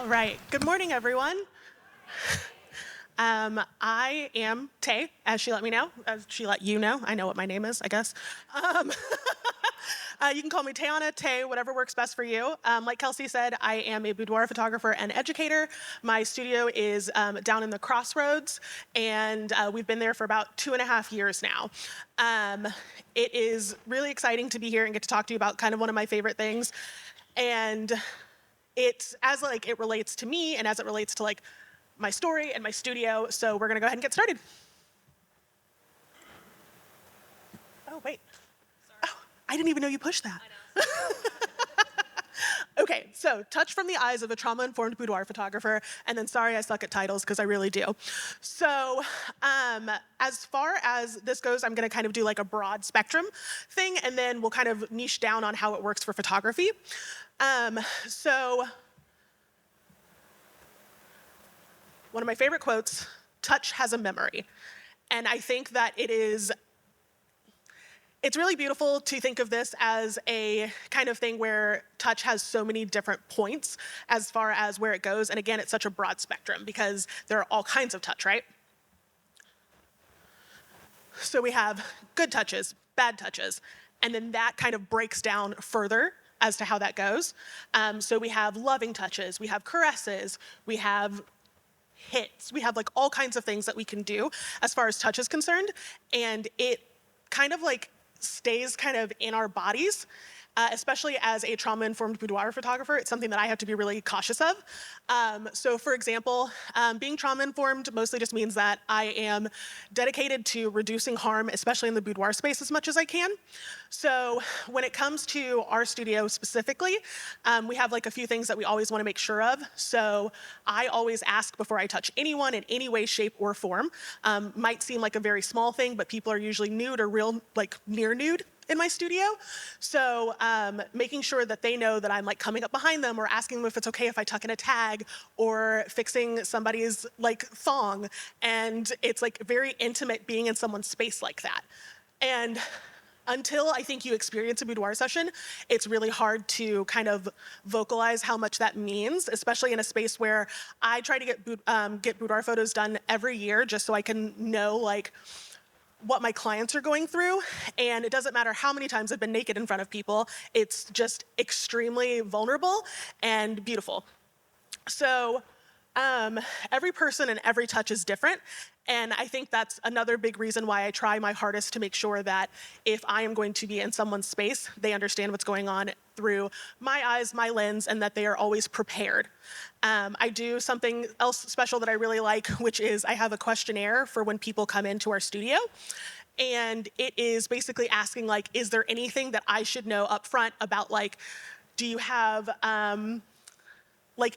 All right. Good morning, everyone. I am Tay, as she let me know, as she let you know. I know what my name is, I guess. Um, you can call me Tayanna, Tay, whatever works best for you. Like Kelsey said, I am a boudoir photographer and educator. My studio is down in the Crossroads, and we've been there for about 2.5 years now. It is really exciting to be here and get to talk to you about kind of one of my favorite things. And it's as it relates to me and as it relates to my story and my studio. So we're gonna go ahead and get started. Oh, wait. Sorry. Oh, I didn't even know you pushed that. I know. Okay, so touch from the eyes of a trauma-informed boudoir photographer, and then sorry I suck at titles because I really do. So as far as this goes, I'm gonna kind of do like a broad spectrum thing, and then we'll kind of niche down on how it works for photography. So one of my favorite quotes, touch has a memory. And I think that it's really beautiful to think of this as a kind of thing where touch has so many different points as far as where it goes. And again, it's such a broad spectrum because there are all kinds of touch, right? So we have good touches, bad touches, and then that kind of breaks down further as to how that goes. So we have loving touches, we have caresses, we have hits, we have all kinds of things that we can do as far as touch is concerned, and it kind of stays kind of in our bodies. Especially as a trauma-informed boudoir photographer, it's something that I have to be really cautious of. So for example, being trauma-informed mostly just means that I am dedicated to reducing harm, especially in the boudoir space, as much as I can. So when it comes to our studio specifically, we have a few things that we always want to make sure of. So I always ask before I touch anyone in any way, shape, or form. Might seem like a very small thing, but people are usually nude or real, near nude in my studio. So making sure that they know that I'm coming up behind them or asking them if it's okay if I tuck in a tag or fixing somebody's thong. And it's very intimate being in someone's space like that. And until I think you experience a boudoir session, it's really hard to kind of vocalize how much that means, especially in a space where I try to get boudoir photos done every year just so I can know what my clients are going through, and it doesn't matter how many times I've been naked in front of people, it's just extremely vulnerable and beautiful. So every person and every touch is different, and I think that's another big reason why I try my hardest to make sure that if I am going to be in someone's space, they understand what's going on through my eyes, my lens, and that they are always prepared. I do something else special that I really like, which is I have a questionnaire for when people come into our studio. And it is basically asking, is there anything that I should know up front about, do you have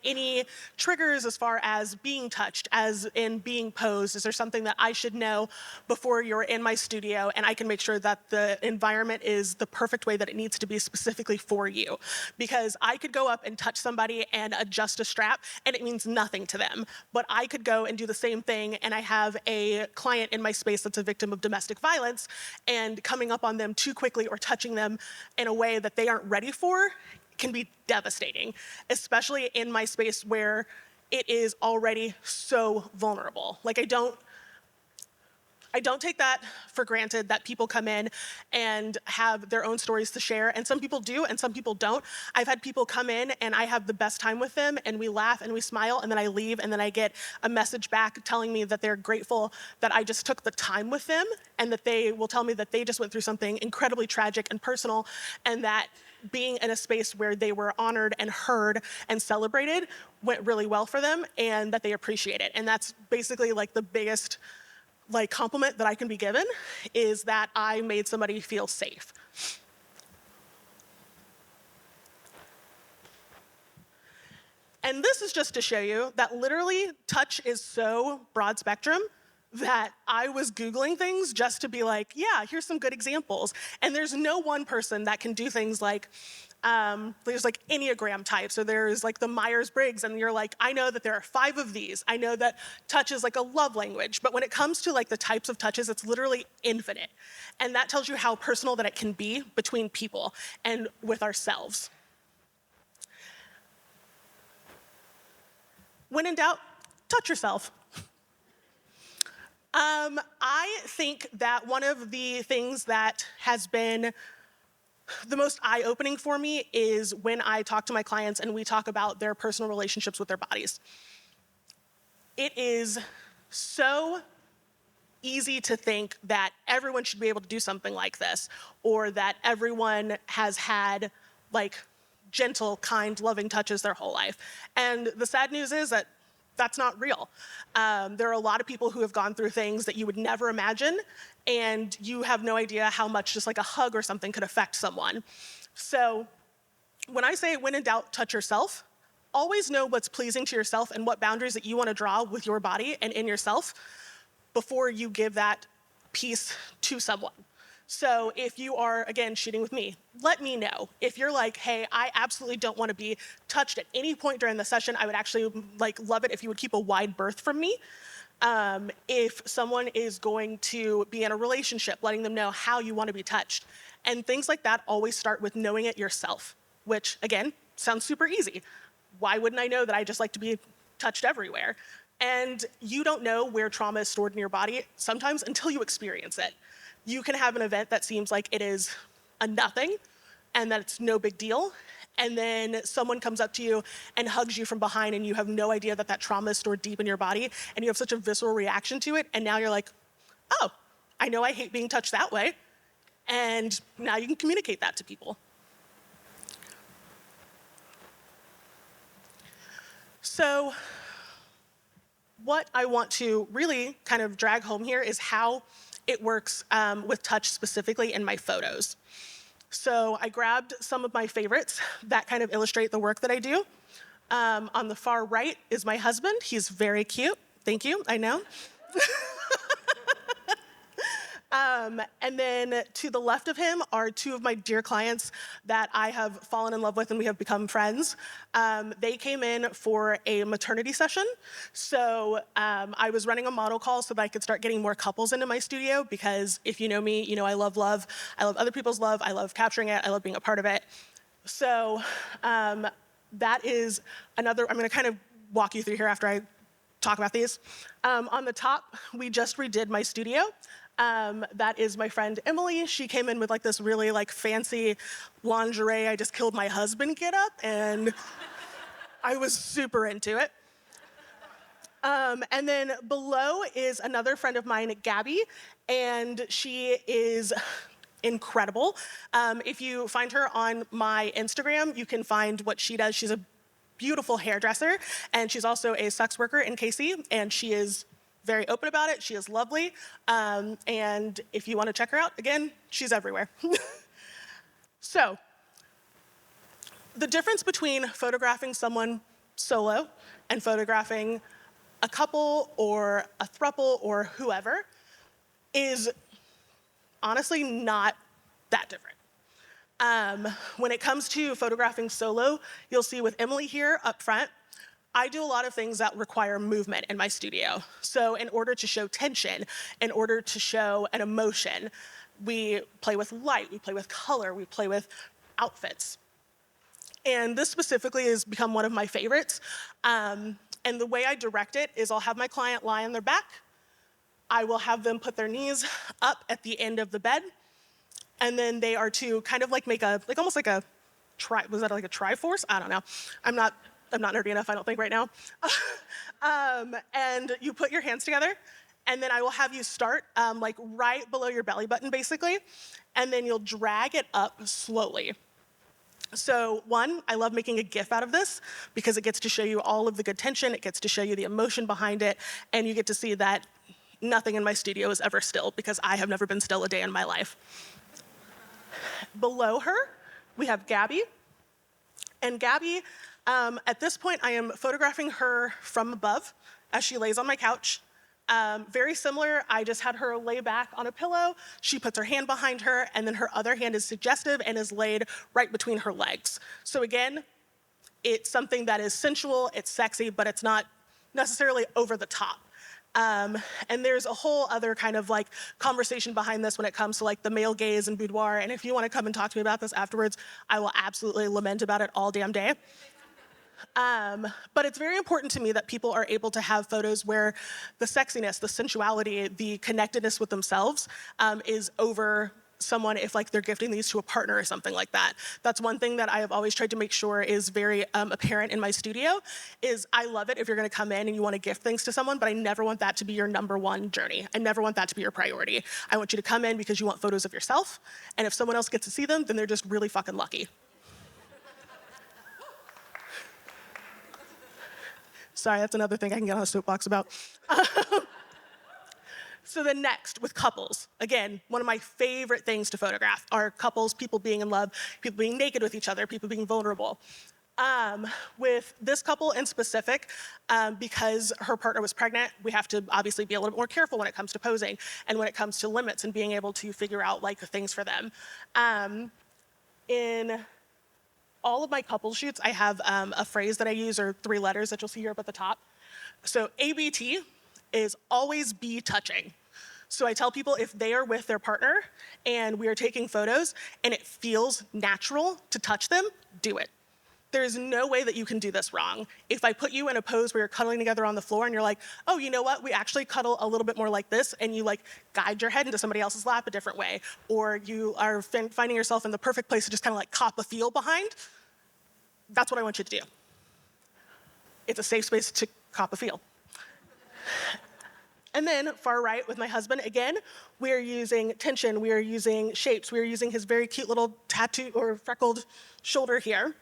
any triggers as far as being touched, as in being posed? Is there something that I should know before you're in my studio, and I can make sure that the environment is the perfect way that it needs to be specifically for you? Because I could go up and touch somebody and adjust a strap, and it means nothing to them. But I could go and do the same thing, and I have a client in my space that's a victim of domestic violence, and coming up on them too quickly or touching them in a way that they aren't ready for can be devastating, especially in my space where it is already so vulnerable. I don't take that for granted that people come in and have their own stories to share, and some people do and some people don't. I've had people come in and I have the best time with them, and we laugh and we smile, and then I leave, and then I get a message back telling me that they're grateful that I just took the time with them, and that they will tell me that they just went through something incredibly tragic and personal, and that being in a space where they were honored and heard and celebrated went really well for them, and that they appreciate it. And that's basically the biggest compliment that I can be given, is that I made somebody feel safe. And this is just to show you that literally touch is so broad spectrum that I was Googling things just to be yeah, here's some good examples. And there's no one person that can do things there's Enneagram types, or there's the Myers-Briggs, and you're I know that there are 5 of these. I know that touch is a love language, but when it comes to the types of touches, it's literally infinite. And that tells you how personal that it can be between people and with ourselves. When in doubt, touch yourself. I think that one of the things that has been the most eye-opening for me is when I talk to my clients and we talk about their personal relationships with their bodies. It is so easy to think that everyone should be able to do something like this, or that everyone has had like gentle, kind, loving touches their whole life. And the sad news is that that's not real. There are a lot of people who have gone through things that you would never imagine, and you have no idea how much just like a hug or something could affect someone. So when I say when in doubt, touch yourself, always know what's pleasing to yourself and what boundaries that you want to draw with your body and in yourself before you give that piece to someone. So if you are, again, shooting with me, let me know. If you're like, hey, I absolutely don't want to be touched at any point during the session, I would actually love it if you would keep a wide berth from me. If someone is going to be in a relationship, letting them know how you want to be touched. And things like that always start with knowing it yourself, which, again, sounds super easy. Why wouldn't I know that I just like to be touched everywhere? And you don't know where trauma is stored in your body sometimes until you experience it. You can have an event that seems like it is a nothing and that it's no big deal, and then someone comes up to you and hugs you from behind and you have no idea that that trauma is stored deep in your body, and you have such a visceral reaction to it, and now you're like, oh, I know I hate being touched that way, and now you can communicate that to people. So what I want to really kind of drag home here is how it works with touch specifically in my photos. So I grabbed some of my favorites that kind of illustrate the work that I do. On the far right is my husband. He's very cute. Thank you, I know. And then to the left of him are two of my dear clients that I have fallen in love with and we have become friends. They came in for a maternity session. So I was running a model call so that I could start getting more couples into my studio, because if you know me, you know I love love. I love other people's love. I love capturing it. I love being a part of it. So that is another, I'm going to kind of walk you through here after I talk about these. On the top, we just redid my studio. That is my friend Emily. She came in with like this really like fancy lingerie, I just killed my husband get up, and I was super into it. And then below is another friend of mine, Gabby, and she is incredible. If you find her on my Instagram, you can find what she does. She's a beautiful hairdresser, and she's also a sex worker in KC, and she is very open about it. She is lovely. And if you want to check her out, again, she's everywhere. So the difference between photographing someone solo and photographing a couple or a throuple or whoever is honestly not that different. When it comes to photographing solo, you'll see with Emily here up front, I do a lot of things that require movement in my studio. So in order to show tension, in order to show an emotion, we play with light, we play with color, we play with outfits. And this specifically has become one of my favorites. And the way I direct it is I'll have my client lie on their back. I will have them put their knees up at the end of the bed. And then they are to kind of like make a, like almost like a, was that like a triforce? I don't know. I'm not nerdy enough, I don't think, right now. And you put your hands together, and then I will have you start like right below your belly button, basically, and then you'll drag it up slowly. So one, I love making a GIF out of this because it gets to show you all of the good tension, it gets to show you the emotion behind it, and you get to see that nothing in my studio is ever still, because I have never been still a day in my life. Below her, we have Gabby, and Gabby, at this point, I am photographing her from above as she lays on my couch. Very similar, I just had her lay back on a pillow. She puts her hand behind her, and then her other hand is suggestive and is laid right between her legs. So again, it's something that is sensual, it's sexy, but it's not necessarily over the top. And there's a whole other kind of like conversation behind this when it comes to like the male gaze and boudoir. And if you want to come and talk to me about this afterwards, I will absolutely lament about it all damn day. But it's very important to me that people are able to have photos where the sexiness, the sensuality, the connectedness with themselves is over someone if like they're gifting these to a partner or something like that. That's one thing that I have always tried to make sure is very apparent in my studio is I love it if you're gonna come in and you wanna gift things to someone, but I never want that to be your number one journey. I never want that to be your priority. I want you to come in because you want photos of yourself, and if someone else gets to see them, then they're just really fucking lucky. Sorry, that's another thing I can get on a soapbox about. So then next, with couples. Again, one of my favorite things to photograph are couples, people being in love, people being naked with each other, people being vulnerable. With this couple in specific, because her partner was pregnant, we have to obviously be a little bit more careful when it comes to posing and when it comes to limits and being able to figure out like things for them. In all of my couple shoots, I have a phrase that I use, or 3 letters that you'll see here up at the top. So ABT is always be touching. So I tell people if they are with their partner and we are taking photos and it feels natural to touch them, do it. There is no way that you can do this wrong. If I put you in a pose where you're cuddling together on the floor and you're like, oh, you know what? We actually cuddle a little bit more like this, and you like guide your head into somebody else's lap a different way, or you are finding yourself in the perfect place to just kind of like cop a feel behind, that's what I want you to do. It's a safe space to cop a feel. And then far right with my husband, again, we are using tension, we are using shapes, we are using his very cute little tattoo or freckled shoulder here.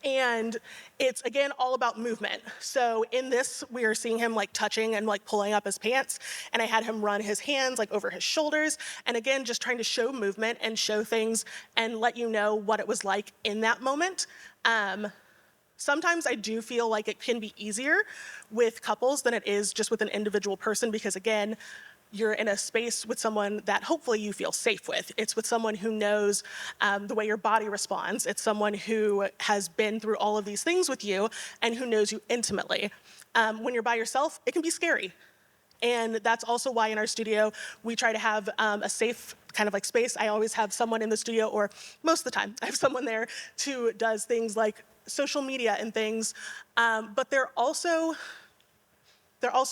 And it's, again, all about movement. So in this, we are seeing him like touching and like pulling up his pants, and I had him run his hands like over his shoulders, and again, just trying to show movement and show things and let you know what it was like in that moment. Sometimes I do feel like it can be easier with couples than it is just with an individual person because, again, you're in a space with someone that hopefully you feel safe with. It's with someone who knows the way your body responds. It's someone who has been through all of these things with you and who knows you intimately. When you're by yourself, it can be scary. And that's also why in our studio, we try to have a safe kind of like space. I always have someone in the studio, or most of the time, I have someone there who does things like social media and things, but they're also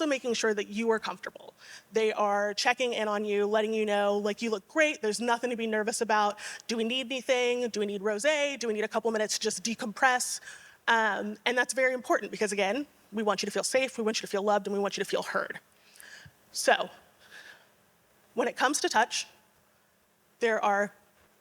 making sure that you are comfortable. They are checking in on you, letting you know, like, you look great, there's nothing to be nervous about. Do we need anything? Do we need rosé? Do we need a couple minutes to just decompress? And that's very important because, again, we want you to feel safe, we want you to feel loved, and we want you to feel heard. So, when it comes to touch, there are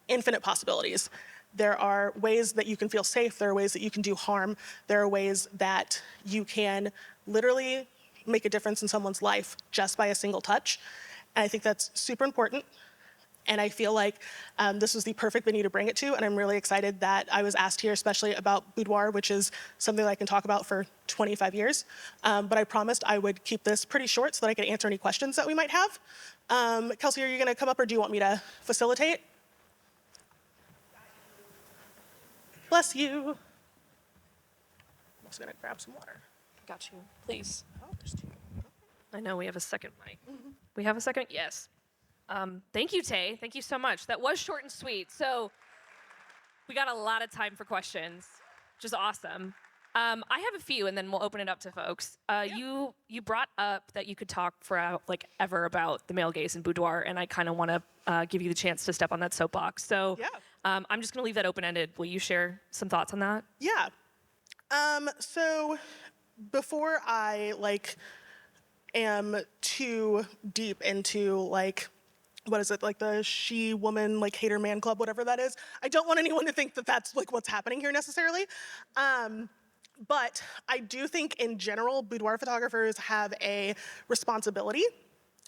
infinite possibilities. There are ways that you can feel safe, there are ways that you can do harm, there are ways that you can literally make a difference in someone's life just by a single touch. And I think that's super important. And I feel like this was the perfect venue to bring it to, and I'm really excited that I was asked here, especially about Boudoir, which is something that I can talk about for 25 years. But I promised I would keep this pretty short so that I could answer any questions that we might have. Kelsey, are you gonna come up, or do you want me to facilitate? Bless you. I'm also gonna grab some water. Got you. Please. Oh, there's 2. I know we have a second mic. We have a second? Yes. Thank you, Tay. Thank you so much. That was short and sweet. So we got a lot of time for questions, which is awesome. I have a few, and then we'll open it up to folks. You brought up that you could talk for like ever about the male gaze and boudoir, and I kind of want to give you the chance to step on that soapbox. So I'm just going to leave that open-ended. Will you share some thoughts on that? Yeah. So before I am too deep into what is it, like the she, woman, like hater man club, whatever that is, I don't want anyone to think that that's like what's happening here necessarily. But I do think in general, boudoir photographers have a responsibility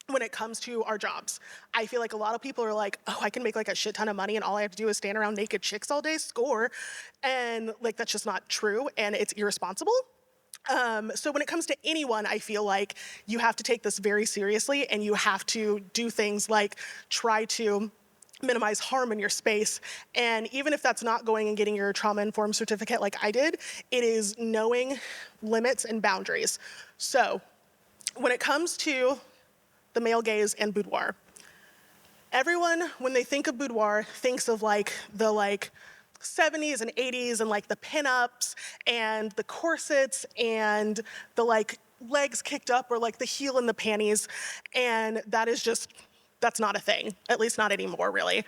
when it comes to our jobs. I feel like a lot of people are like, oh, I can make like a shit ton of money and all I have to do is stand around naked chicks all day, score. And like, that's just not true, and it's irresponsible. So when it comes to anyone, I feel like you have to take this very seriously, and you have to do things like try to minimize harm in your space. And even if that's not going and getting your trauma-informed certificate like I did, it is knowing limits and boundaries. So when it comes to the male gaze and boudoir, everyone, when they think of boudoir, thinks of the 70s and 80s and like the pinups and the corsets and the like legs kicked up or like the heel in the panties. And that is just, that's not a thing, at least not anymore, really.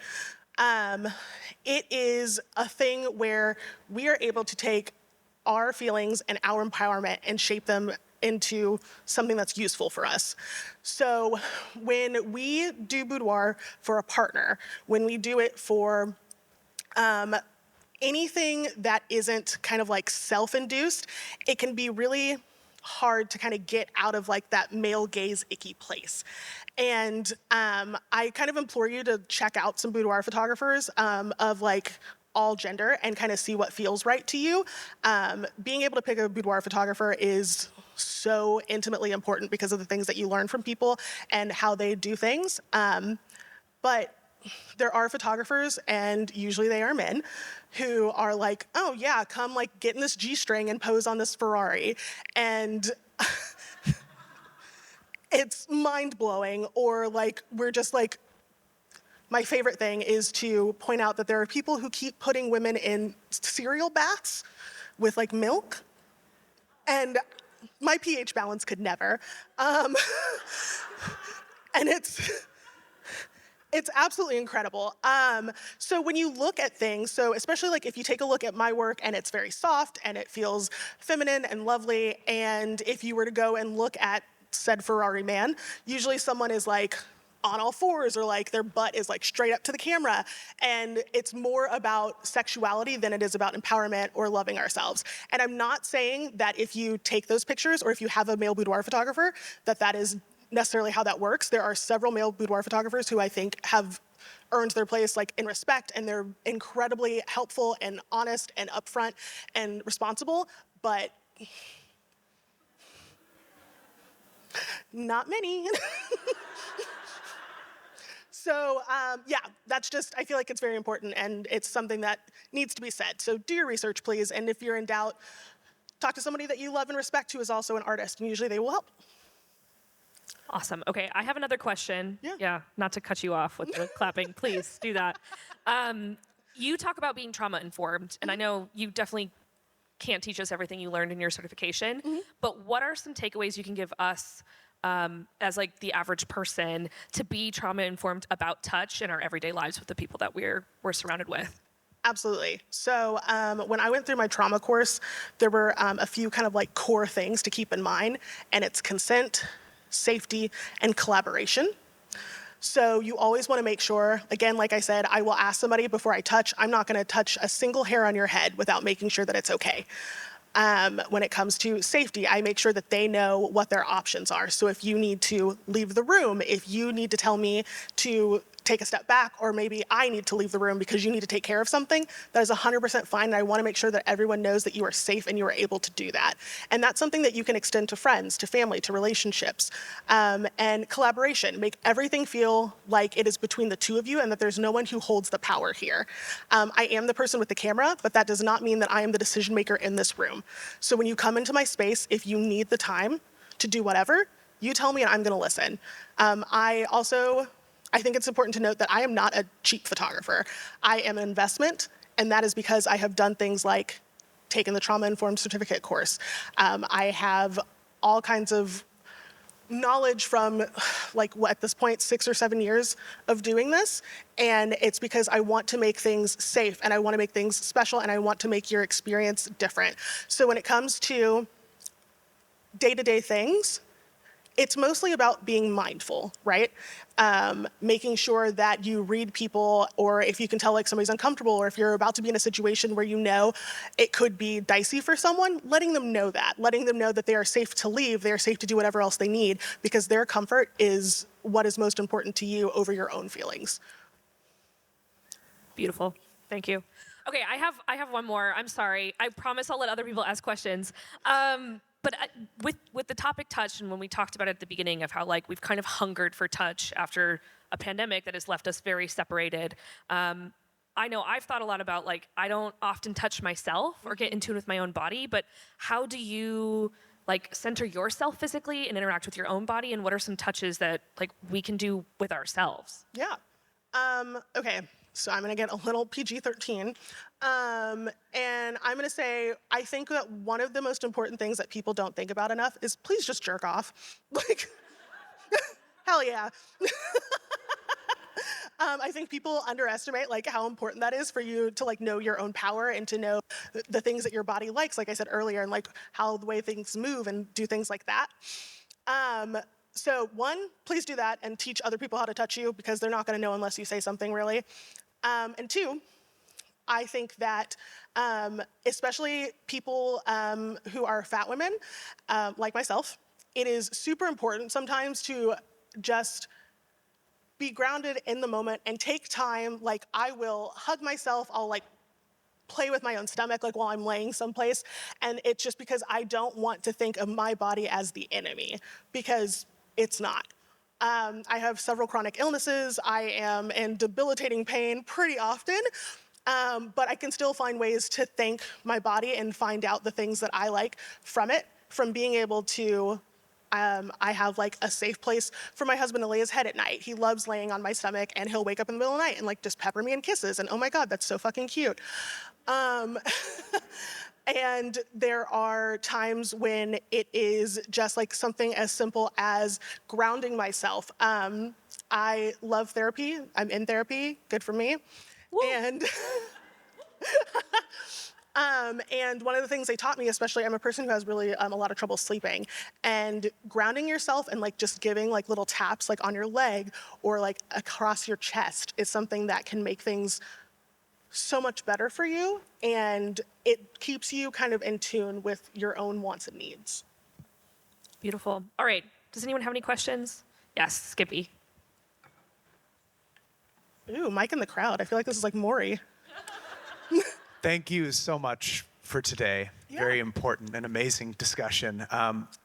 It is a thing where we are able to take our feelings and our empowerment and shape them into something that's useful for us. So when we do boudoir for a partner, when we do it for anything that isn't kind of like self-induced, it can be really hard to kind of get out of like that male gaze icky place. And I kind of implore you to check out some boudoir photographers of like all gender and kind of see what feels right to you. Being able to pick a boudoir photographer is so intimately important because of the things that you learn from people and how they do things. But there are photographers, and usually they are men, who are like, oh yeah, come like get in this G-string and pose on this Ferrari. And it's mind-blowing. Or like, we're just like, my favorite thing is to point out that there are people who keep putting women in cereal baths with like milk. And my pH balance could never. And it's absolutely incredible. So when you look at things, so especially like if you take a look at my work and it's very soft and it feels feminine and lovely, and if you were to go and look at said Ferrari man, usually someone is like on all fours or like their butt is like straight up to the camera. And it's more about sexuality than it is about empowerment or loving ourselves. And I'm not saying that if you take those pictures or if you have a male boudoir photographer, that is necessarily how that works. There are several male boudoir photographers who I think have earned their place like in respect, and they're incredibly helpful and honest and upfront and responsible, but not many. So yeah, that's just, I feel like it's very important and it's something that needs to be said. So do your research, please. And if you're in doubt, talk to somebody that you love and respect who is also an artist, and usually they will help. Awesome. Okay, I have another question. Yeah. Not to cut you off with the clapping. Please do that. You talk about being trauma informed, and I know you definitely can't teach us everything you learned in your certification, but what are some takeaways you can give us as like the average person to be trauma informed about touch in our everyday lives with the people that we're surrounded with? Absolutely. So when I went through my trauma course, there were a few kind of like core things to keep in mind, and it's consent, safety, and collaboration. So you always want to make sure, again, like I said, I will ask somebody before I touch. I'm not going to touch a single hair on your head without making sure that it's okay. When it comes to safety, I make sure that they know what their options are. So if you need to leave the room, if you need to tell me to take a step back, or maybe I need to leave the room because you need to take care of something, that is 100% fine. And I want to make sure that everyone knows that you are safe and you are able to do that. And that's something that you can extend to friends, to family, to relationships. And collaboration, make everything feel like it is between the two of you and that there's no one who holds the power here. I am the person with the camera, but that does not mean that I am the decision maker in this room. So when you come into my space, if you need the time to do whatever, you tell me and I'm going to listen. I think it's important to note that I am not a cheap photographer. I am an investment, and that is because I have done things like taken the trauma-informed certificate course. I have all kinds of knowledge from like what at this point 6 or 7 years of doing this, and it's because I want to make things safe and I want to make things special and I want to make your experience different. So when it comes to day-to-day things, it's mostly about being mindful, right? Making sure that you read people, or if you can tell like somebody's uncomfortable, or if you're about to be in a situation where you know it could be dicey for someone, letting them know that they are safe to leave, they are safe to do whatever else they need, because their comfort is what is most important to you over your own feelings. Beautiful. Thank you. Okay, I have one more. I'm sorry. I promise I'll let other people ask questions. But with the topic touch, and when we talked about it at the beginning of how like we've kind of hungered for touch after a pandemic that has left us very separated. I know I've thought a lot about like I don't often touch myself or get in tune with my own body, but how do you like center yourself physically and interact with your own body, and what are some touches that like we can do with ourselves? Yeah. Okay. So I'm going to get a little PG-13. And I'm going to say, I think that one of the most important things that people don't think about enough is please just jerk off. Like, hell yeah. I think people underestimate like how important that is for you to like know your own power and to know the things that your body likes, like I said earlier, and like how the way things move and do things like that. So one, please do that and teach other people how to touch you because they're not going to know unless you say something really. And two, I think that especially people who are fat women, like myself, it is super important sometimes to just be grounded in the moment and take time. Like I will hug myself, I'll like play with my own stomach like while I'm laying someplace. And it's just because I don't want to think of my body as the enemy because it's not. I have several chronic illnesses. I am in debilitating pain pretty often, but I can still find ways to thank my body and find out the things that I like from it, from being able to I have like a safe place for my husband to lay his head at night. He loves laying on my stomach and he'll wake up in the middle of the night and like just pepper me in kisses. And oh my God, that's so fucking cute. And there are times when it is just like something as simple as grounding myself. I love therapy. I'm in therapy. Good for me. Woo. And one of the things they taught me, especially I'm a person who has really a lot of trouble sleeping, and grounding yourself and like just giving like little taps like on your leg or like across your chest is something that can make things so much better for you, and it keeps you kind of in tune with your own wants and needs. Beautiful. All right. Does anyone have any questions? Yes, Skippy. Ooh, Mike in the crowd. I feel like this is like Maury. Thank you so much for today. Yeah. Very important and amazing discussion.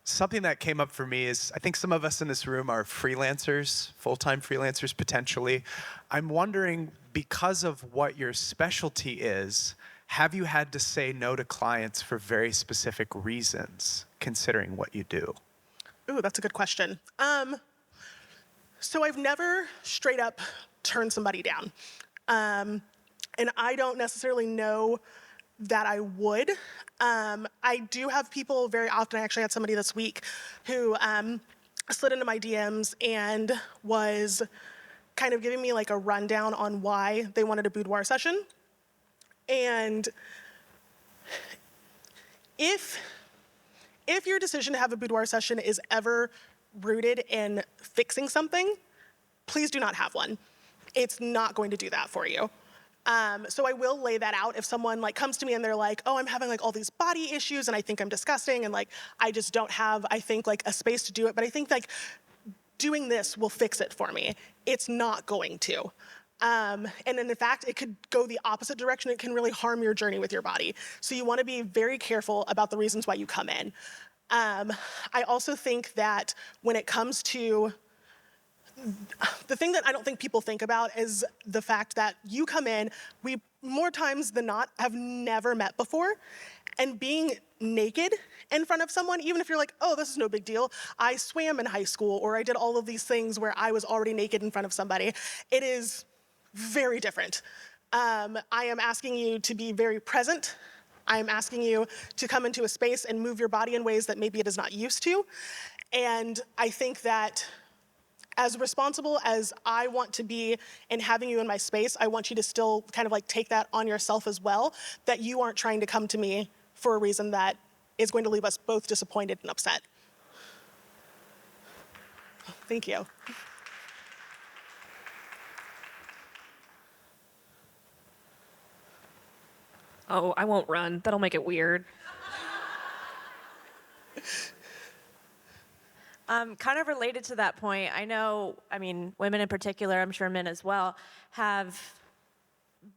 Something that came up for me is I think some of us in this room are freelancers, full-time freelancers potentially. I'm wondering, because of what your specialty is, have you had to say no to clients for very specific reasons, considering what you do? Ooh, that's a good question. So I've never straight up turned somebody down. And I don't necessarily know that I would. I do have people very often, I actually had somebody this week who slid into my DMs and was kind of giving me like a rundown on why they wanted a boudoir session. And if your decision to have a boudoir session is ever rooted in fixing something, please do not have one. It's not going to do that for you. So I will lay that out if someone like comes to me and they're like, oh, I'm having like all these body issues and I think I'm disgusting and like I just don't have, I think like a space to do it, but I think like doing this will fix it for me. It's not going to. And then in fact, it could go the opposite direction. It can really harm your journey with your body. So you want to be very careful about the reasons why you come in. I also think that when it comes to the thing that I don't think people think about is the fact that you come in, we more times than not have never met before, and being naked in front of someone, even if you're like, oh, this is no big deal, I swam in high school, or I did all of these things where I was already naked in front of somebody, it is very different. I am asking you to be very present. I am asking you to come into a space and move your body in ways that maybe it is not used to. And I think that as responsible as I want to be in having you in my space, I want you to still kind of like take that on yourself as well, that you aren't trying to come to me for a reason that is going to leave us both disappointed and upset. Thank you. Oh, I won't run. That'll make it weird. Kind of related to that point, I know, I mean, women in particular, I'm sure men as well, have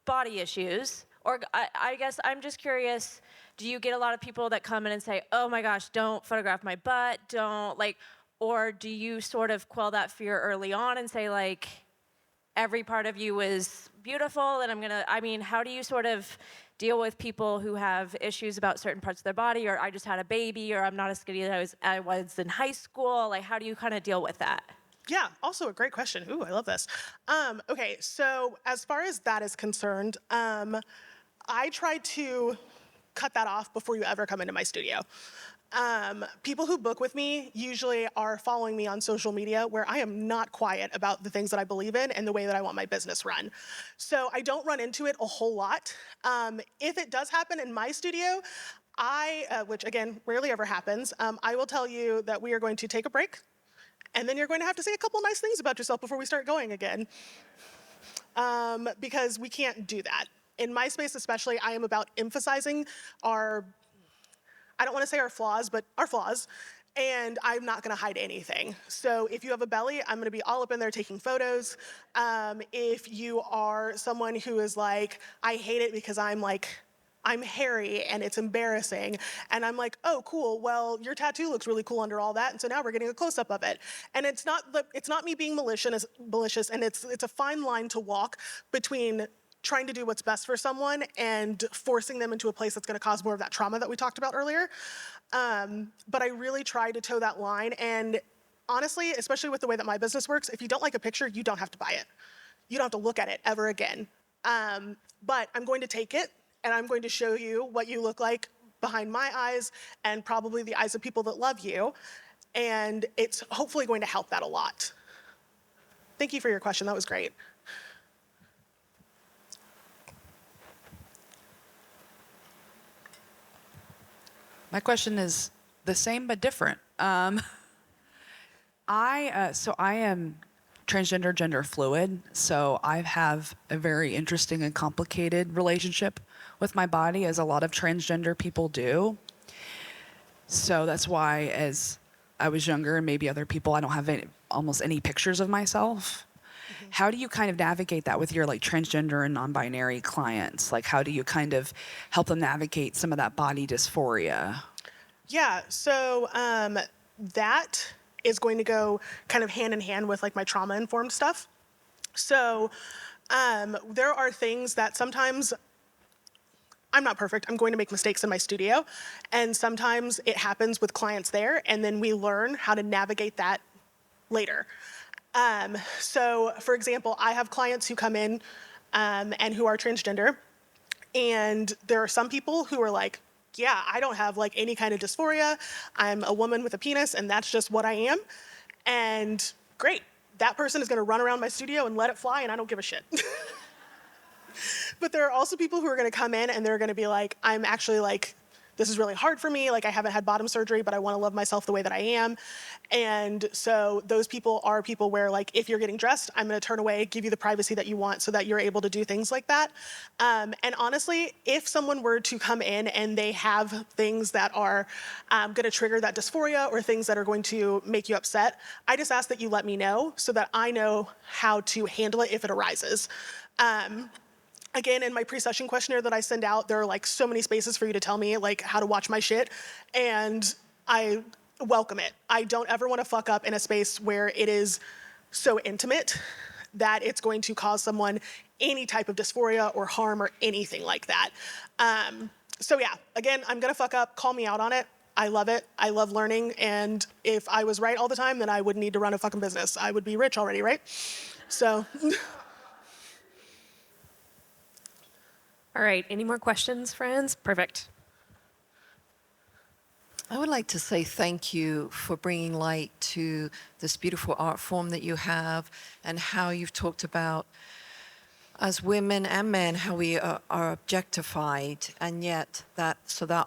body issues. Or I guess I'm just curious, do you get a lot of people that come in and say, oh my gosh, don't photograph my butt, don't like, or do you sort of quell that fear early on and say like, every part of you is beautiful and I mean, how do you sort of deal with people who have issues about certain parts of their body, or I just had a baby, or I'm not as skinny as I was in high school? Like, how do you kind of deal with that? Yeah, also a great question. Ooh, I love this. Okay, so as far as that is concerned, I try to cut that off before you ever come into my studio. People who book with me usually are following me on social media where I am not quiet about the things that I believe in and the way that I want my business run. So I don't run into it a whole lot. If it does happen in my studio, which again rarely ever happens, I will tell you that we are going to take a break, and then you're going to have to say a couple nice things about yourself before we start going again. Because we can't do that. In my space especially, I am about emphasizing our, I don't want to say our flaws, but our flaws. And I'm not going to hide anything. So if you have a belly, I'm going to be all up in there taking photos. If you are someone who is like, I hate it because I'm hairy and it's embarrassing. And I'm like, oh, cool. Well, your tattoo looks really cool under all that. And so now we're getting a close up of it. And it's not me being malicious, and it's a fine line to walk between trying to do what's best for someone and forcing them into a place that's going to cause more of that trauma that we talked about earlier. But I really try to toe that line. And honestly, especially with the way that my business works, if you don't like a picture, you don't have to buy it. You don't have to look at it ever again. But I'm going to take it, and I'm going to show you what you look like behind my eyes and probably the eyes of people that love you. And it's hopefully going to help that a lot. Thank you for your question. That was great. My question is the same but different. So I am transgender, gender fluid. So I have a very interesting and complicated relationship with my body, as a lot of transgender people do. So that's why, as I was younger, and maybe other people, I don't have almost any pictures of myself. How do you kind of navigate that with your like transgender and non-binary clients? Like, how do you kind of help them navigate some of that body dysphoria? Yeah, so that is going to go kind of hand in hand with like my trauma-informed stuff. So there are things that sometimes I'm not perfect. I'm going to make mistakes in my studio, and sometimes it happens with clients there, and then we learn how to navigate that later. So, for example, I have clients who come in and who are transgender, and there are some people who are like, yeah, I don't have like any kind of dysphoria. I'm a woman with a penis, and that's just what I am. And great, that person is going to run around my studio and let it fly, and I don't give a shit. But there are also people who are going to come in and they're going to be like, I'm actually like, this is really hard for me. Like, I haven't had bottom surgery, but I want to love myself the way that I am. And so those people are people where, like, if you're getting dressed, I'm going to turn away, give you the privacy that you want so that you're able to do things like that. And honestly, if someone were to come in and they have things that are going to trigger that dysphoria or things that are going to make you upset, I just ask that you let me know so that I know how to handle it if it arises. Again, in my pre-session questionnaire that I send out, there are like so many spaces for you to tell me like how to watch my shit, and I welcome it. I don't ever want to fuck up in a space where it is so intimate that it's going to cause someone any type of dysphoria or harm or anything like that. So yeah, again, I'm gonna fuck up, call me out on it. I love it, I love learning, and if I was right all the time, then I wouldn't need to run a fucking business. I would be rich already, right? So. All right, any more questions, friends? Perfect. I would like to say thank you for bringing light to this beautiful art form that you have, and how you've talked about, as women and men, how we are objectified, and yet that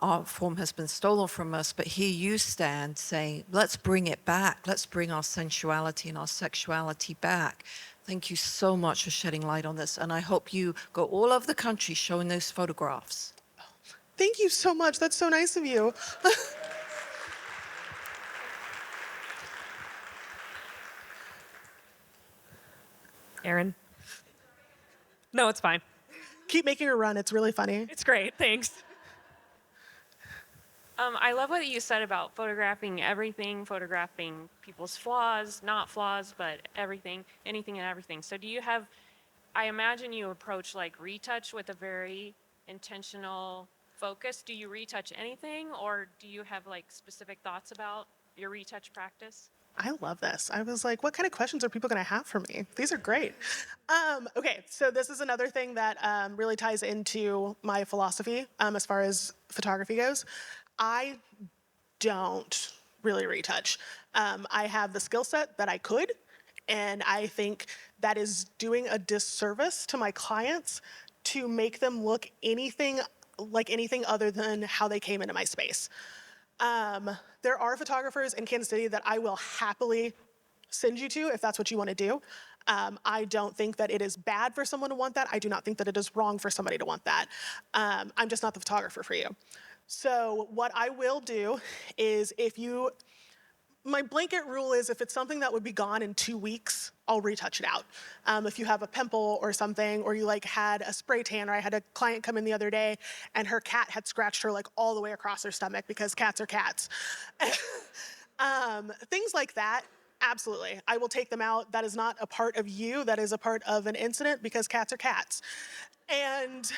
art form has been stolen from us. But here you stand saying, let's bring it back. Let's bring our sensuality and our sexuality back. Thank you so much for shedding light on this. And I hope you go all over the country showing those photographs. Thank you so much. That's so nice of you. Aaron? No, it's fine. Keep making her run. It's really funny. It's great, thanks. I love what you said about photographing everything, photographing people's flaws, not flaws, but everything, anything and everything. So do you have, I imagine you approach like retouch with a very intentional focus. Do you retouch anything, or do you have like specific thoughts about your retouch practice? I love this. I was like, what kind of questions are people going to have for me? These are great. Okay, so this is another thing that really ties into my philosophy as far as photography goes. I don't really retouch. I have the skill set that I could, and I think that is doing a disservice to my clients to make them look anything like anything other than how they came into my space. There are photographers in Kansas City that I will happily send you to if that's what you want to do. I don't think that it is bad for someone to want that. I do not think that it is wrong for somebody to want that. I'm just not the photographer for you. So what I will do is my blanket rule is if it's something that would be gone in 2 weeks, I'll retouch it out. If you have a pimple or something, or you like had a spray tan, or I had a client come in the other day and her cat had scratched her like all the way across her stomach because cats are cats. Things like that, absolutely. I will take them out. That is not a part of you. That is a part of an incident because cats are cats. And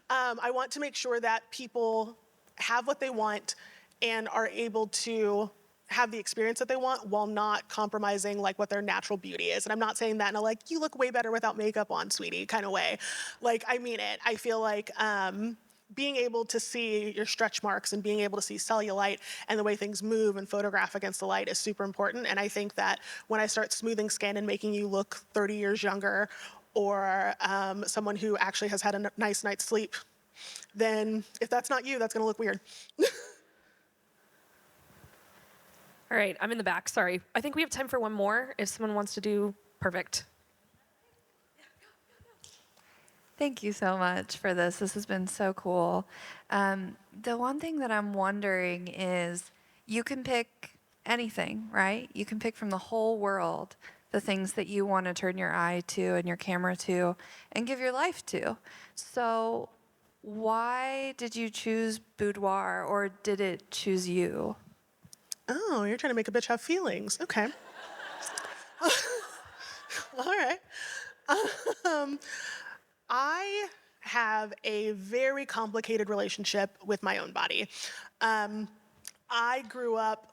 I want to make sure that people have what they want and are able to have the experience that they want while not compromising like what their natural beauty is. And I'm not saying that in a like, you look way better without makeup on, sweetie, kind of way. Like, I mean it. I feel like being able to see your stretch marks and being able to see cellulite and the way things move and photograph against the light is super important. And I think that when I start smoothing skin and making you look 30 years younger, or someone who actually has had a nice night's sleep, then if that's not you, that's gonna look weird. All right, I'm in the back. Sorry. I think we have time for one more. If someone wants to do, perfect. Thank you so much for this. This has been so cool. The one thing that I'm wondering is you can pick anything, right? You can pick from the whole world the things that you want to turn your eye to and your camera to and give your life to. So why did you choose Boudoir, or did it choose you? Oh, you're trying to make a bitch have feelings. Okay. All right. I have a very complicated relationship with my own body. I grew up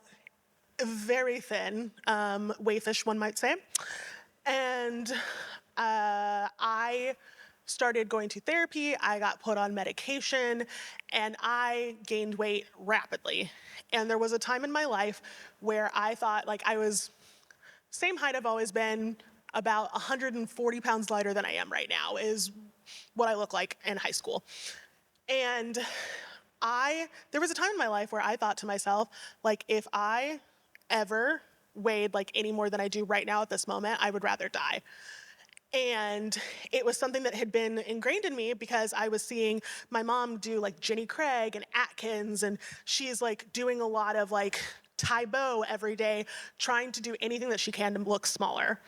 very thin, waifish, one might say. And I started going to therapy, I got put on medication, and I gained weight rapidly. And there was a time in my life where I thought, like, I was same height I've always been, about 140 pounds lighter than I am right now is what I look like in high school. And there was a time in my life where I thought to myself, like, if I ever weighed like any more than I do right now at this moment, I would rather die. And it was something that had been ingrained in me because I was seeing my mom do like Jenny Craig and Atkins, and she's like doing a lot of like Tae Bo every day, trying to do anything that she can to look smaller.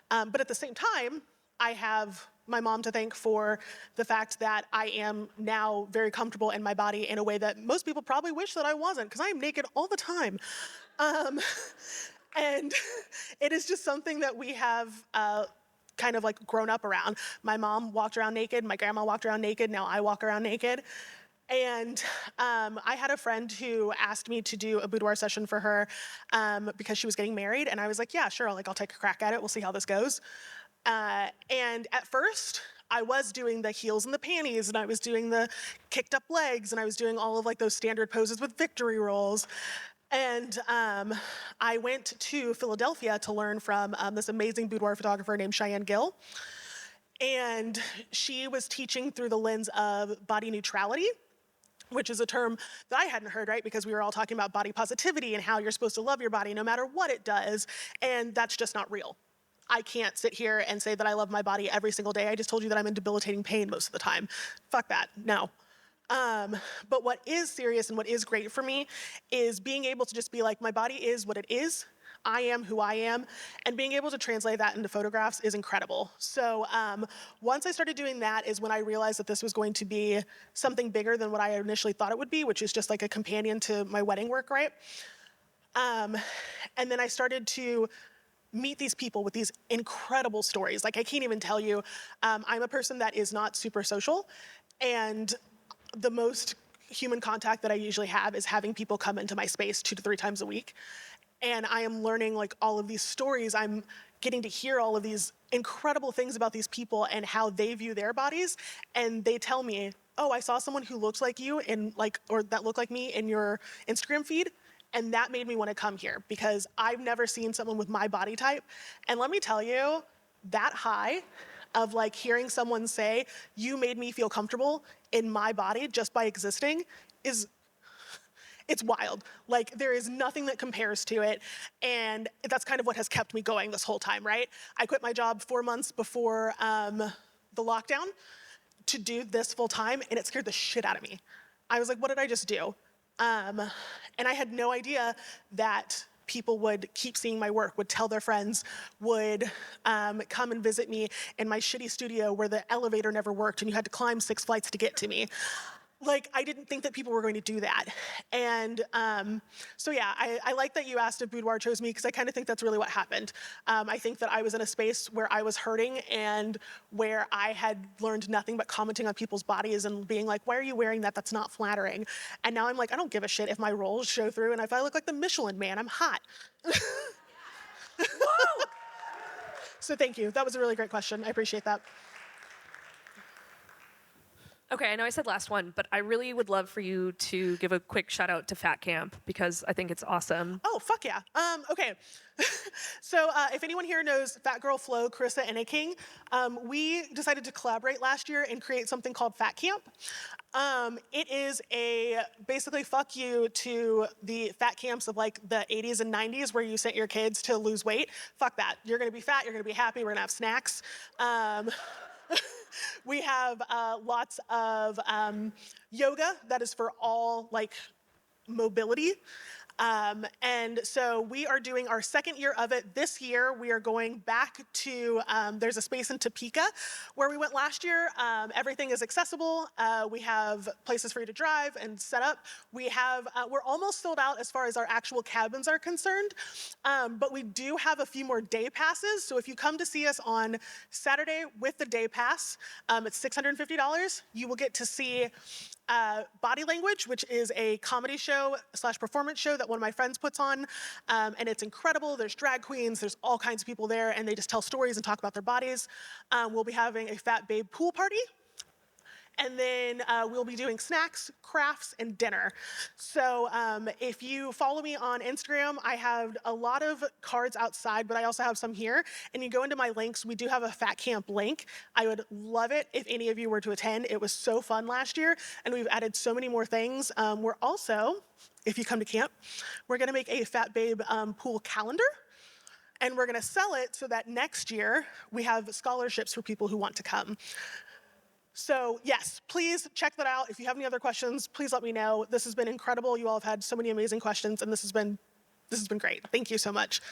But at the same time, I have my mom to thank for the fact that I am now very comfortable in my body in a way that most people probably wish that I wasn't, because I am naked all the time. And it is just something that we have kind of like grown up around. My mom walked around naked, my grandma walked around naked, now I walk around naked. And I had a friend who asked me to do a boudoir session for her because she was getting married, and I was like, yeah, sure, I'll take a crack at it, we'll see how this goes. And at first, I was doing the heels and the panties, and I was doing the kicked up legs, and I was doing all of like those standard poses with victory rolls. And I went to Philadelphia to learn from this amazing boudoir photographer named Cheyenne Gill. And she was teaching through the lens of body neutrality, which is a term that I hadn't heard, right? Because we were all talking about body positivity and how you're supposed to love your body no matter what it does. And that's just not real. I can't sit here and say that I love my body every single day. I just told you that I'm in debilitating pain most of the time. Fuck that, no. But what is serious and what is great for me is being able to just be like, my body is what it is. I am who I am, and being able to translate that into photographs is incredible. So once I started doing that is when I realized that this was going to be something bigger than what I initially thought it would be, which is just like a companion to my wedding work, right? And then I started to meet these people with these incredible stories. Like, I can't even tell you, I'm a person that is not super social, and the most human contact that I usually have is having people come into my space 2 to 3 times a week. and I am learning like all of these stories. I'm getting to hear all of these incredible things about these people and how they view their bodies. And they tell me, oh, I saw someone who looks like you in like, or that looked like me in your Instagram feed. And that made me want to come here because I've never seen someone with my body type. And let me tell you, that high of like hearing someone say, you made me feel comfortable in my body just by existing is, it's wild. Like there is nothing that compares to it. And that's kind of what has kept me going this whole time, right? I quit my job 4 months before the lockdown to do this full time, and it scared the shit out of me. I was like, what did I just do? And I had no idea that people would keep seeing my work, would tell their friends, would come and visit me in my shitty studio where the elevator never worked and you had to climb 6 flights to get to me. Like, I didn't think that people were going to do that. And so yeah, I like that you asked if Boudoir chose me because I kind of think that's really what happened. I think that I was in a space where I was hurting and where I had learned nothing but commenting on people's bodies and being like, why are you wearing that? That's not flattering. And now I'm like, I don't give a shit if my rolls show through and if I look like the Michelin Man, I'm hot. So thank you. That was a really great question. I appreciate that. Okay, I know I said last one, but I really would love for you to give a quick shout out to Fat Camp because I think it's awesome. Oh, fuck yeah. Okay. So if anyone here knows Fat Girl Flo, Carissa, and A King, we decided to collaborate last year and create something called Fat Camp. It is a basically fuck you to the fat camps of like the 80s and 90s where you sent your kids to lose weight. Fuck that. You're gonna be fat, you're gonna be happy, we're gonna have snacks. We have lots of yoga that is for all like mobility. And so we are doing our second year of it this year. We are going back to, there's a space in Topeka where we went last year. Everything is accessible. We have places for you to drive and set up. We have, we're almost sold out as far as our actual cabins are concerned. But we do have a few more day passes. So if you come to see us on Saturday with the day pass, it's $650. You will get to see Body Language, which is a comedy show / performance show that one of my friends puts on, and it's incredible. There's drag queens, there's all kinds of people there, and they just tell stories and talk about their bodies. We'll be having a Fat Babe pool party, and then we'll be doing snacks, crafts, and dinner. So if you follow me on Instagram, I have a lot of cards outside, but I also have some here. And you go into my links, we do have a Fat Camp link. I would love it if any of you were to attend. It was so fun last year, and we've added so many more things. We're also, if you come to camp, we're gonna make a Fat Babe pool calendar. And we're gonna sell it so that next year we have scholarships for people who want to come. So yes, please check that out. If you have any other questions, please let me know. This has been incredible. You all have had so many amazing questions, and this has been great. Thank you so much.